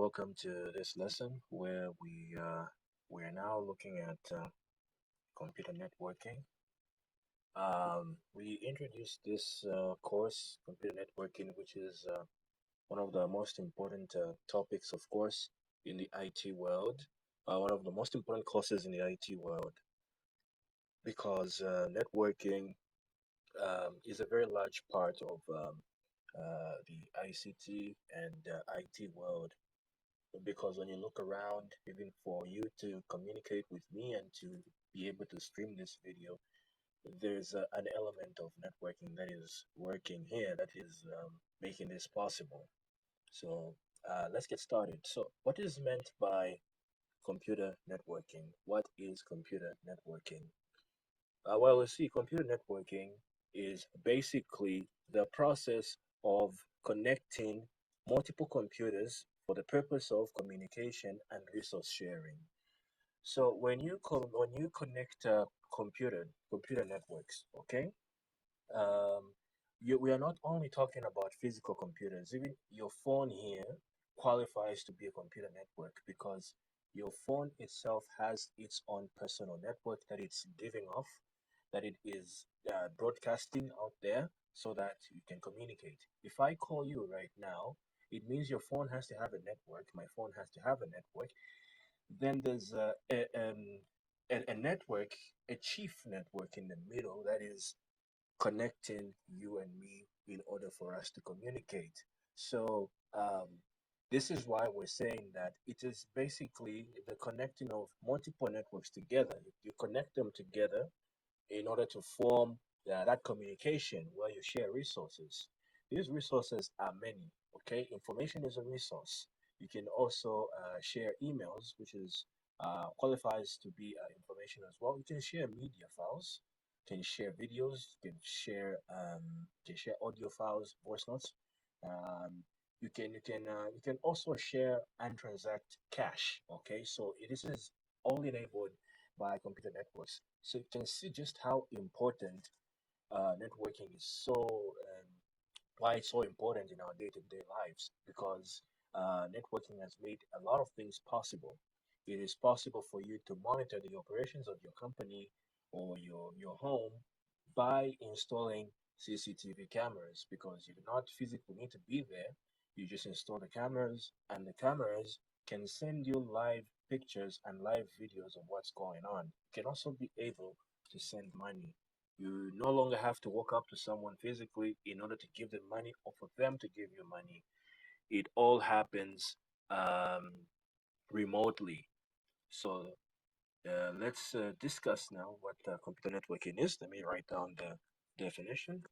welcome to this lesson where we're now looking at computer networking. We introduced this course, computer networking, which is one of the most important topics, of course, in the IT world. One of the most important courses in the IT world because networking is a very large part of the ICT and IT world. Because when you look around, even for you to communicate with me and to be able to stream this video, there's an element of networking that is working here that is making this possible. So let's get started. So, what is meant by computer networking? What is computer networking? Well, you see, computer networking is basically the process of connecting multiple computers for the purpose of communication and resource sharing. So when you connect computer networks, okay, um, we are not only talking about physical computers. Even your phone here qualifies to be a computer network because your phone itself has its own personal network that it's giving off, that it is broadcasting out there so that you can communicate. If I call you right now, it means your phone has to have a network. My phone has to have a network. Then there's a network, a chief network in the middle that is connecting you and me in order for us to communicate. So this is why we're saying that it is basically the connecting of multiple networks together. You connect them together in order to form that communication where you share resources. These resources are many. Okay, information is a resource. You can also share emails, which is qualifies to be information as well. You can share media files, you can share videos, you can share audio files, voice notes. You can also share and transact cash. Okay, so this is all enabled by computer networks. So you can see just how important networking is why it's so important in our day-to-day lives because networking has made a lot of things possible. It is possible for you to monitor the operations of your company or your home by installing CCTV cameras because you do not physically need to be there. You just install the cameras, and the cameras can send you live pictures and live videos of what's going on. You can also be able to send money. You no longer have to walk up to someone physically in order to give them money or for them to give you money. It all happens remotely. So let's discuss now what computer networking is. Let me write down the definition.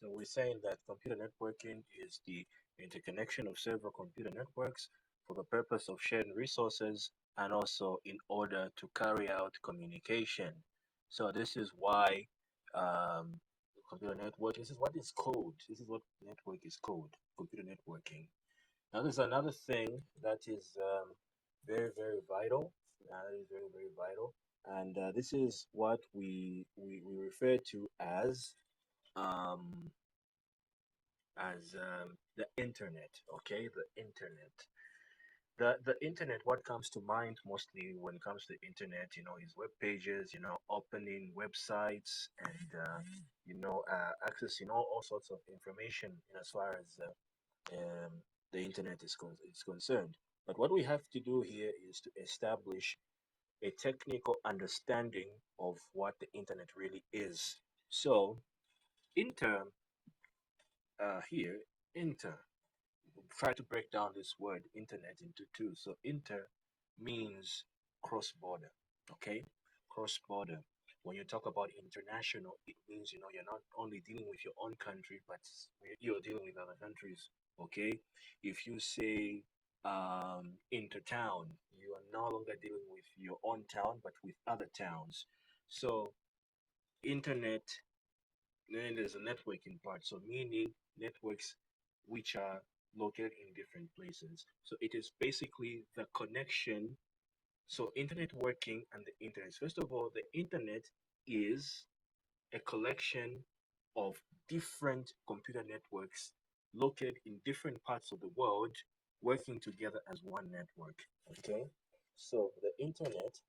So we're saying that computer networking is the interconnection of several computer networks for the purpose of sharing resources and also in order to carry out communication. So this is why um, computer network, this is what is code. This is what network is code, computer networking. Now there's another thing that is very, very vital. That is very, very vital. And this is what we refer to um, as the internet. Okay, the internet. The internet. What comes to mind mostly when it comes to the internet, is web pages. Opening websites and accessing all sorts of information. As far as the internet is concerned. But what we have to do here is to establish a technical understanding of what the internet really is. So, inter here, inter try to break down this word internet into two. So inter means cross border, okay? Cross border. When you talk about international, it means you're not only dealing with your own country, but you're dealing with other countries. Okay, if you say intertown, you are no longer dealing with your own town, but with other towns. So internet, then there's a networking part. So meaning networks which are located in different places. So it is basically the connection. So internet working and the internet. First of all, the internet is a collection of different computer networks located in different parts of the world working together as one network. Okay, so the internet,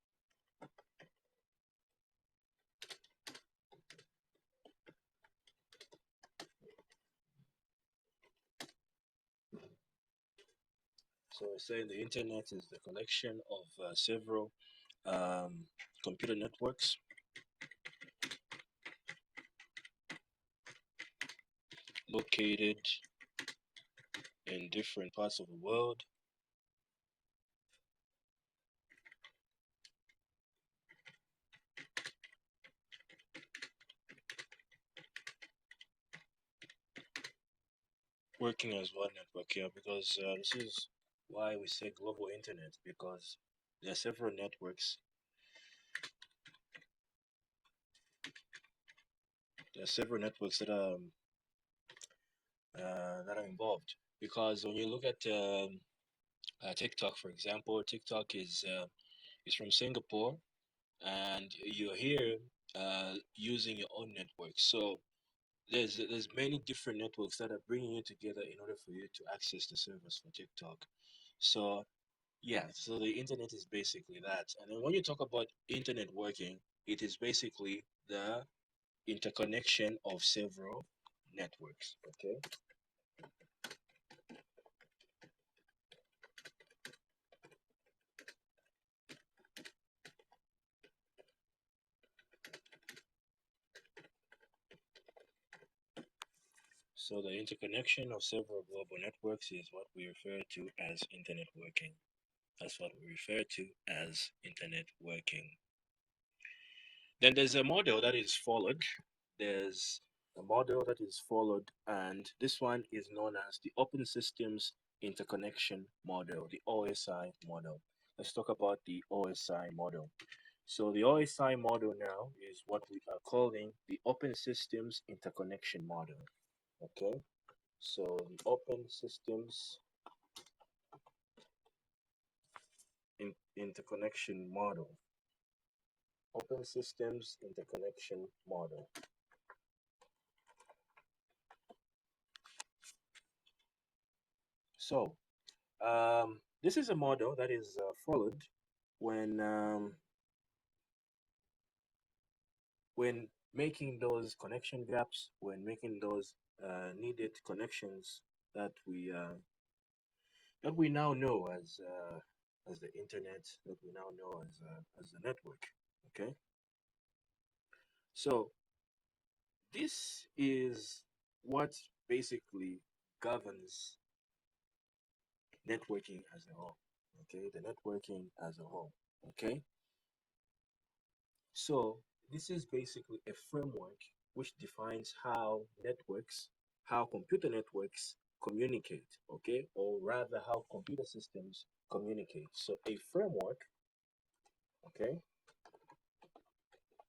so I say the internet is the collection of several um, computer networks located in different parts of the world working as one network here, because this is why we say global internet, because there are several networks. There are several networks that are involved. Because when you look at TikTok, for example, TikTok is from Singapore, and you're here using your own network. So there's many different networks that are bringing you together in order for you to access the service for TikTok. So yeah, so the internet is basically that. And then when you talk about internet working, it is basically the interconnection of several networks. Okay. So the interconnection of several global networks is what we refer to as internet working. That's what we refer to as internet working. Then there's a model that is followed. There's a model that is followed, and this one is known as the Open Systems Interconnection Model, the OSI model. Let's talk about the OSI model. So the OSI model now is what we are calling the Open Systems Interconnection Model. Okay, so the Open Systems Interconnection Model. Open Systems Interconnection Model. So this is a model that is followed when um, when making those connection gaps, when making those needed connections that we now know as the internet, that we now know as the network. Okay, so this is what basically governs networking as a whole. Okay, the networking as a whole. Okay, so this is basically a framework which defines how computer networks communicate, okay, or rather how computer systems communicate. So okay,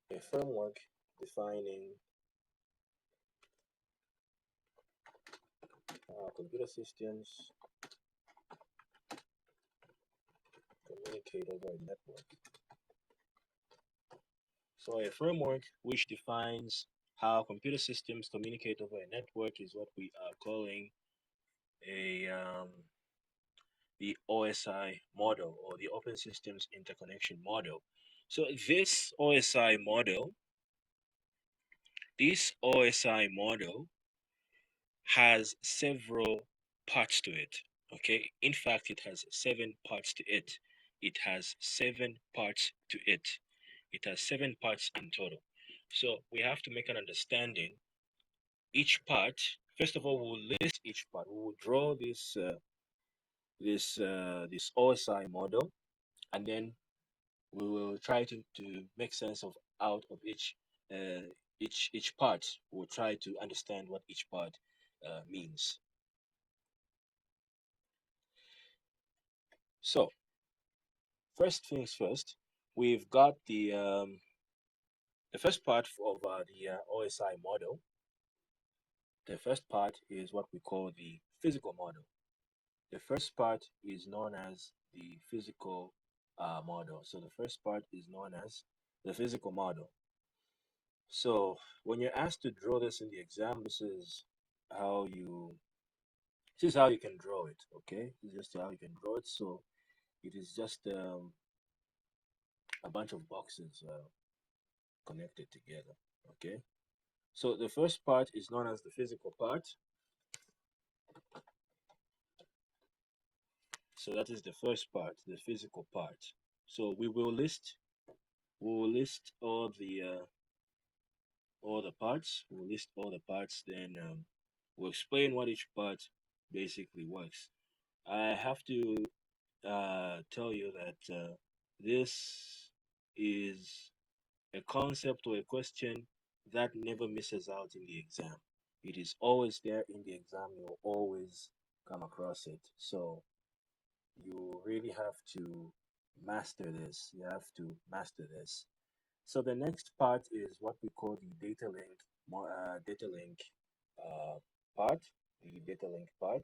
a framework defining how computer systems communicate over a network. So a framework which defines how computer systems communicate over a network is what we are calling a the OSI model, or the Open Systems Interconnection model. So this OSI model has several parts to it. Okay, in fact, it has 7 parts to it. It has 7 parts to it. It has 7 parts in total. So we have to make an understanding. Each part, first of all, we'll list each part. We will draw this OSI model, and then we will try to make sense of out of uh, each part. We'll try to understand what each part means. So first things first, we've got the first part of the OSI model. The first part is what we call the physical model. The first part is known as the physical model. So the first part is known as the physical model. So when you're asked to draw this in the exam, how you this is how you can draw it. Okay, this is just how you can draw it. So it is just a bunch of boxes connected together. Okay, so the first part is known as the physical part. So that is the first part, the physical part. So we will list all the parts. We'll list all the parts. Then we'll explain what each part basically works. I have to tell you that this is a concept or a question that never misses out in the exam. It is always there in the exam. You'll always come across it. So you really have to master this. You have to master this. So the next part is what we call the data link uh, part, the data link part,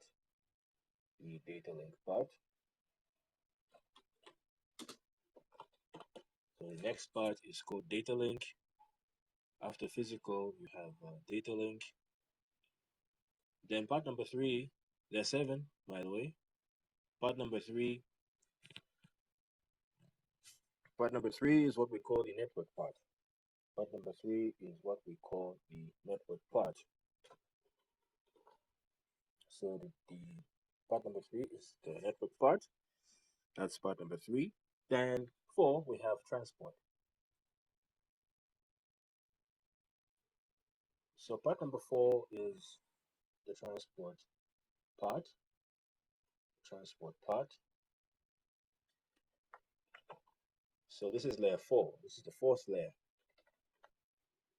the data link part. So the next part is called data link. After physical, you have data link. Then part number three, there's seven, by the way. Part number three, part number three is what we call the network part. Part number three is what we call the network part. So the part number three is the network part. That's part number three. Then four, we have transport. So part number four is the part, transport part. So this is layer four. This is the fourth layer.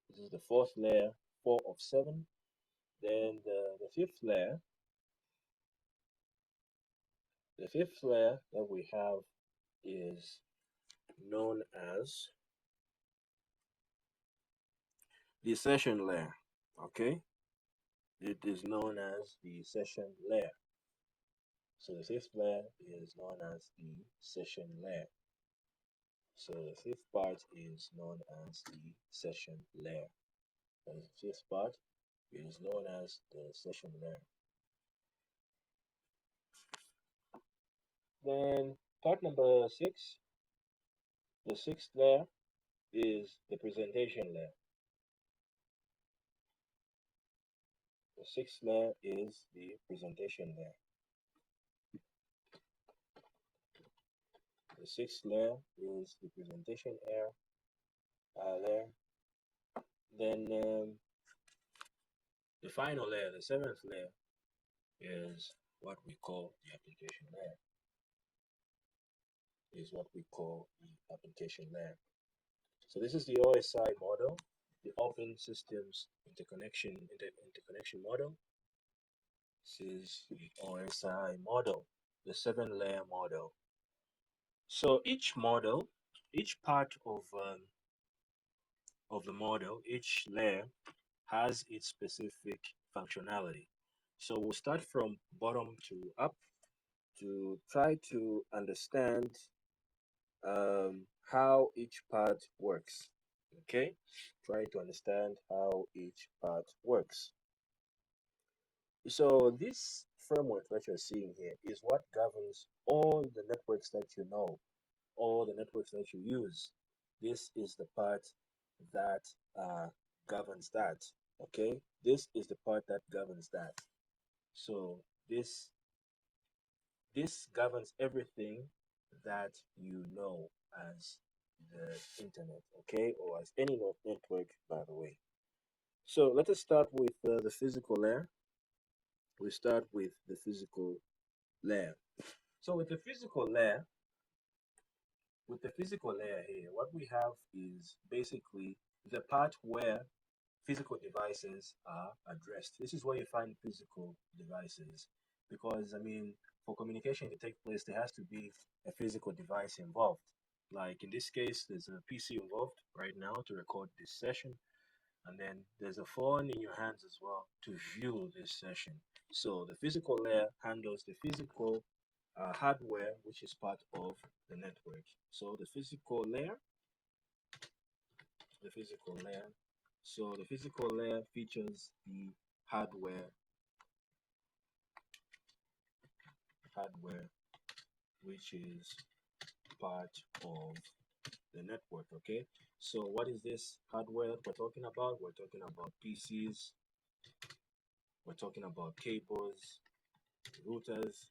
This is the fourth layer, four of seven. Then the fifth layer that we have is known as the session layer. Okay, it is known as the session layer. So the fifth layer is known as the session layer. So the fifth part is known as the session layer. And the fifth part is known as the session layer. Then part number six, the sixth layer is the presentation layer. The sixth layer is the presentation layer. The sixth layer is the presentation layer. Then the final layer, the seventh layer, is what we call the application layer. Is what we call the application layer. So this is the OSI model, the Open Systems Interconnection model. This is the OSI model, the seven-layer model. So each part of the model, each layer has its specific functionality. So we'll start from bottom to up to try to understand how each part works. Okay, try to understand how each part works. So this framework that you're seeing here is what governs all the networks that you know, all the networks that you use. This is the part that governs that. Okay, this is the part that governs that. So this governs everything that you know as the internet, okay, or as any network, by the way. So let us start with the physical layer. We start with the physical layer. So with the physical layer, With the physical layer here, what we have is basically the part where physical devices are addressed. This is where you find physical devices because, I mean, for communication to take place, there has to be a physical device involved. Like in this case, there's a PC involved right now to record this session, and then there's a phone in your hands as well to view this session. So the physical layer handles the physical hardware, which is part of the network. So the physical layer. So the physical layer features the hardware, hardware, which is part of the network. Okay. So what is this hardware that we're talking about? We're talking about PCs. We're talking about cables, routers.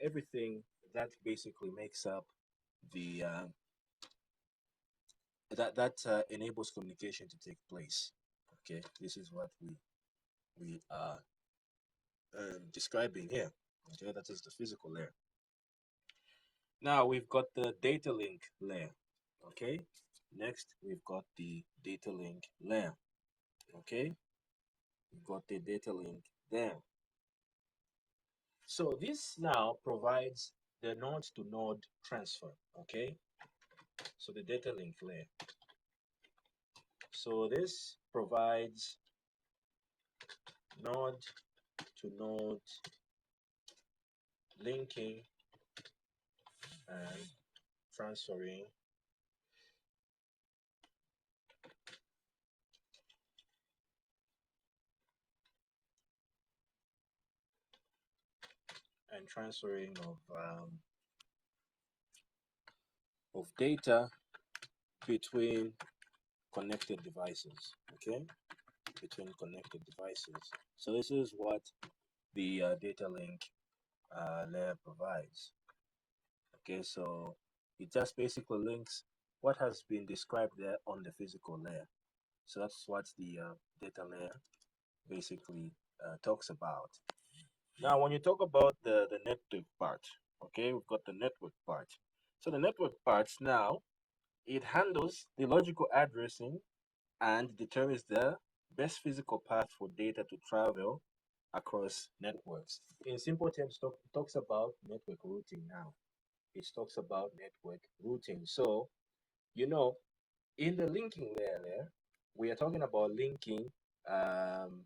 Everything that basically makes up the that enables communication to take place. Okay. This is what we are describing here. Okay, that is the physical layer. Now we've got the data link layer. Okay, next we've got the data link layer. Okay, we've got the data link there. So this now provides the node to node transfer. Okay, so the data link layer. So this provides node to node linking and transferring and transferring of data between connected devices. Okay, between connected devices. So this is what the data link layer provides. Okay, so it just basically links what has been described there on the physical layer. So that's what the data layer basically talks about. Now, when you talk about the network part, okay, we've got the network part. So the network parts now, it handles the logical addressing and determines the best physical path for data to travel across networks. In simple terms, talks about network routing now. It talks about network routing. So, you know, in the linking layer there, we are talking about um,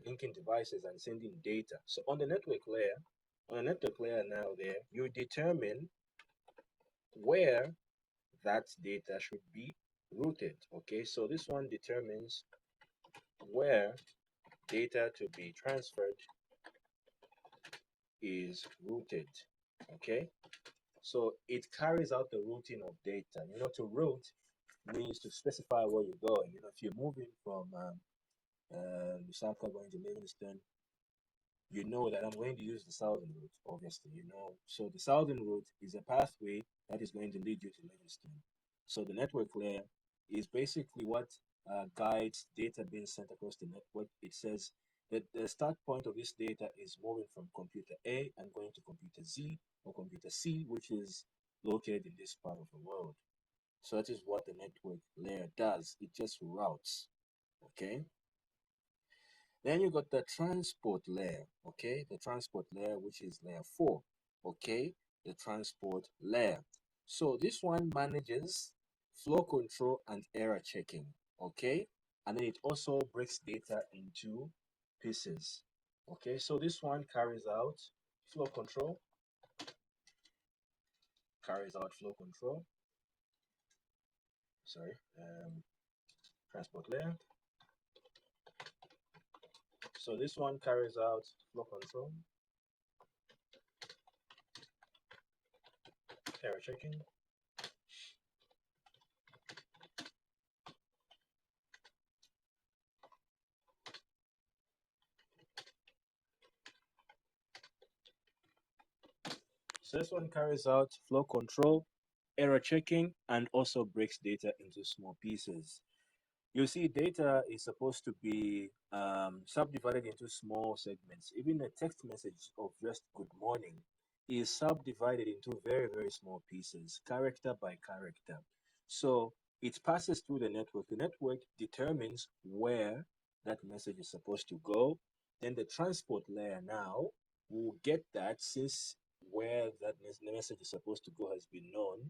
linking devices and sending data. So on the network layer now there, you determine where that data should be routed. Okay, so this one determines where data to be transferred is routed. Okay, so it carries out the routing of data. To route means to specify where you're going. If you're moving from Lusaka going to Livingston, you know that I'm going to use the southern route, obviously. So the southern route is a pathway that is going to lead you to Livingston. So the network layer is basically what guides data being sent across the network. It says that the start point of this data is moving from computer A and going to computer Z or computer C, which is located in this part of the world. So that is what the network layer does. It just routes. Okay. Then you got the transport layer, okay? The transport layer, which is layer 4, okay? The transport layer. So this one manages flow control and error checking, okay? And then it also breaks data into pieces, okay? So this one flow control, carries out flow control, sorry, transport layer. So this one carries out flow control, error checking. So this one carries out flow control, error checking, and also breaks data into small pieces. You see, data is supposed to be subdivided into small segments. Even a text message of just good morning is subdivided into very, very small pieces, character by character. So it passes through the network. The network determines where that message is supposed to go. Then the transport layer now will get that, since where that message is supposed to go has been known.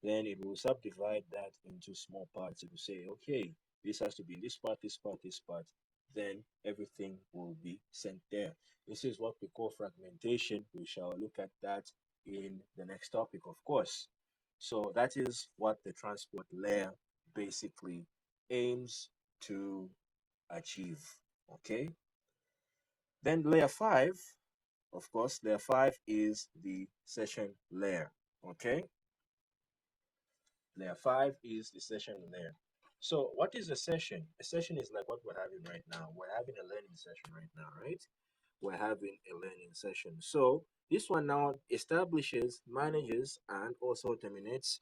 Then it will subdivide that into small parts. It will say, okay, this has to be in this part, this part, this part. Then everything will be sent there. This is what we call fragmentation. We shall look at that in the next topic, of course. So that is what the transport layer basically aims to achieve. Okay. Then layer 5, of course, layer 5 is the session layer. Okay. Layer 5 is the session layer. So what is a session? A session is like what we're having right now. We're having a learning session right now, right? We're having a learning session. So this one now establishes, manages, and also terminates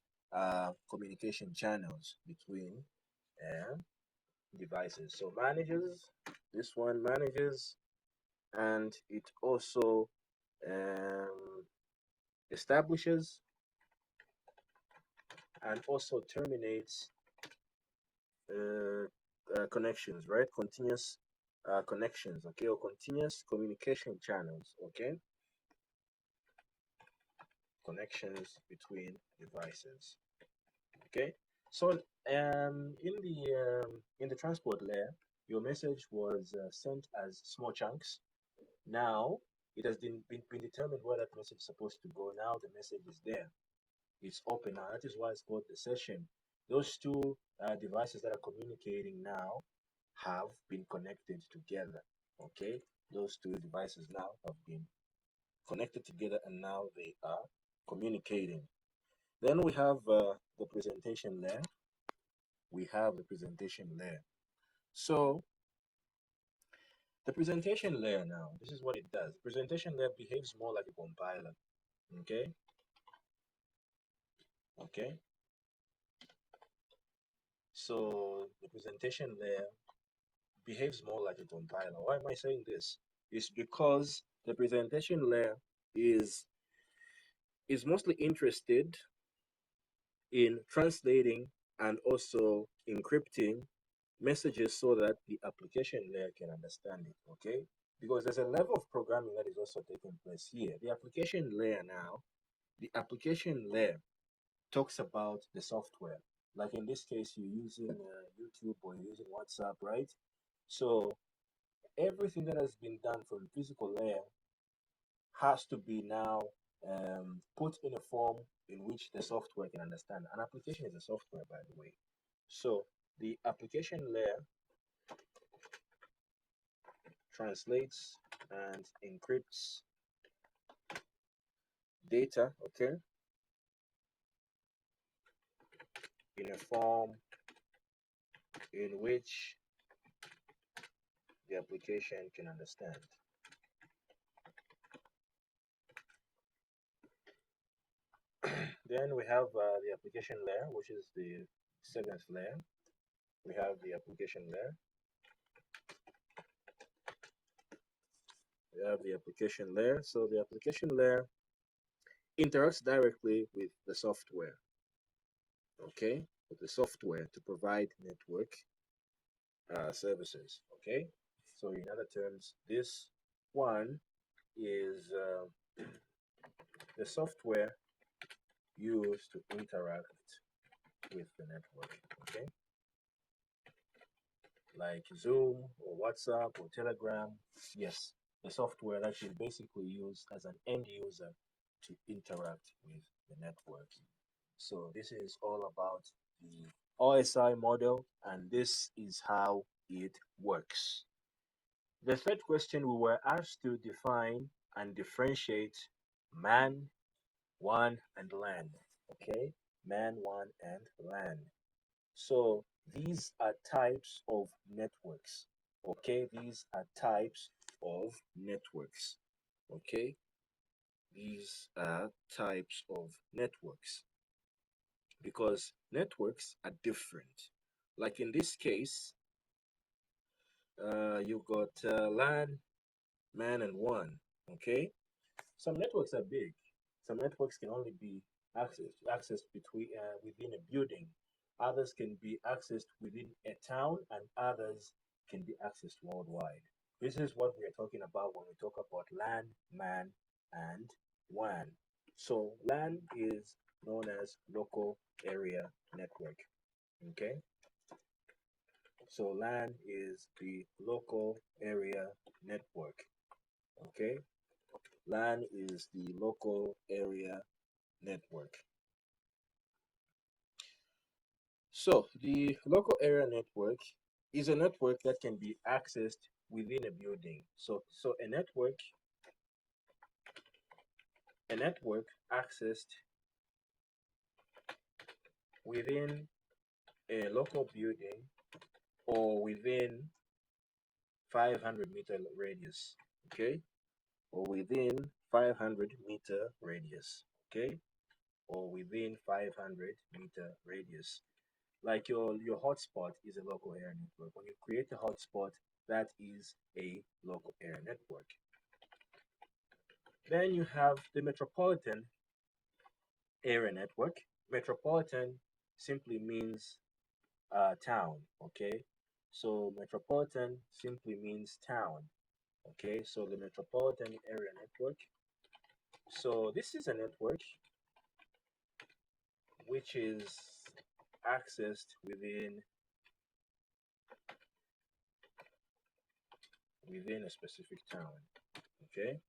communication channels between uh, devices. So manages, this one manages, and it also um, establishes and also terminates connections, right? Continuous connections, okay, or continuous communication channels, okay? Connections between devices. Okay, so in the transport layer, your message was sent as small chunks. Now it has been determined where that message is supposed to go. Now the message is there. It's open now. That is why it's called the session. Those two devices that are communicating now have been connected together. Okay, those two devices now have been connected together, and now they are communicating. Then we have the presentation layer. We have the presentation layer. So the presentation layer now, this is what it does. The presentation layer behaves more like a compiler. Okay. Okay. So the presentation layer behaves more like a compiler. Why am I saying this? It's because the presentation layer is mostly interested in translating and also encrypting messages so that the application layer can understand it, okay? Because there's a level of programming that is also taking place here. The application layer talks about the software. Like in this case, you're using YouTube or you're using WhatsApp, right? So everything that has been done from the physical layer has to be now put in a form in which the software can understand. An application is a software, by the way. So the application layer translates and encrypts data, okay, in a form in which the application can understand. Then we have the application layer, which is the seventh layer. We have the application layer. We have the application layer. So the application layer interacts directly with the software, okay, with the software to provide network services, okay. So in other terms, this one is the software used to interact with the network, okay, like Zoom or WhatsApp or Telegram. Yes, the software that is basically used as an end user to interact with the network. So this is all about the OSI model, and this is how it works. The third question, we were asked to define and differentiate man, WAN, and LAN. Okay, man, WAN, and LAN. So these are types of networks. Okay, these are types of networks. Okay, these are types of networks because networks are different. Like in this case, you got LAN, MAN, and WAN. Okay, some networks are big. Some networks can only be accessed between within a building. Others can be accessed within a town, and others can be accessed worldwide. This is what we are talking about when we talk about LAN, MAN, and WAN. So LAN is known as local area network. Okay, so LAN is the local area network. Okay, LAN is the local area network. So the local area network is a network that can be accessed within a building. So a network accessed within a local building or within 500-meter radius. Okay, or within 500-meter radius. Okay, or within 500-meter radius. Like your hotspot is a local area network. When you create a hotspot, that is a local area network. Then you have the metropolitan area network. Metropolitan simply means town. Okay, so metropolitan simply means town. Okay, so the metropolitan area network. So this is a network which is accessed within a specific town. Okay,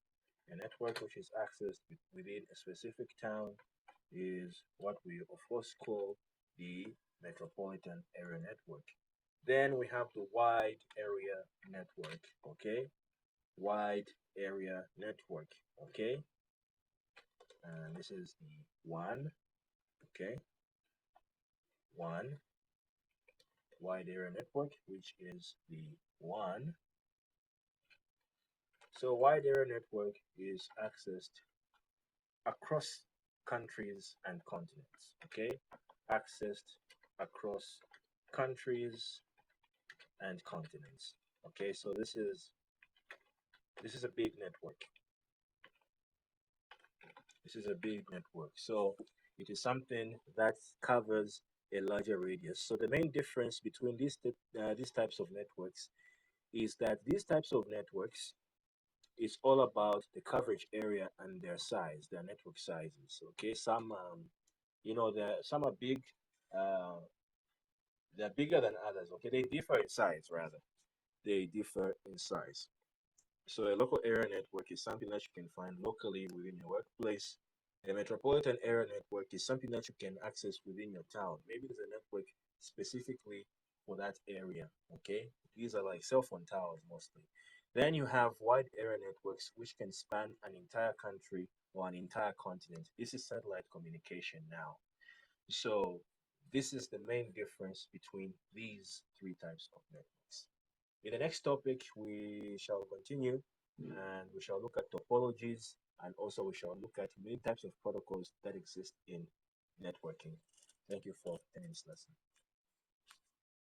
a network which is accessed within a specific town is what we of course call the metropolitan area network. Then we have the wide area network. Okay, wide area network. Okay, and this is the one. Okay, one wide area network, which is the one. So wide area network is accessed across countries and continents. Okay, accessed across countries and continents. Okay, so this is a big network. This is a big network. So it is something that covers a larger radius. So the main difference between these types of networks is that these types of networks is all about the coverage area and their size, their network sizes. Okay, some are big, uh, they're bigger than others. Okay, they differ in size rather. They differ in size. So a local area network is something that you can find locally within your workplace. A metropolitan area network is something that you can access within your town. Maybe there's a network specifically for that area. Okay, these are like cell phone towers mostly. Then you have wide area networks which can span an entire country or an entire continent. This is satellite communication now. So this is the main difference between these three types of networks. In the next topic, we shall continue and we shall look at topologies, and also we shall look at many types of protocols that exist in networking. Thank you for attending this lesson.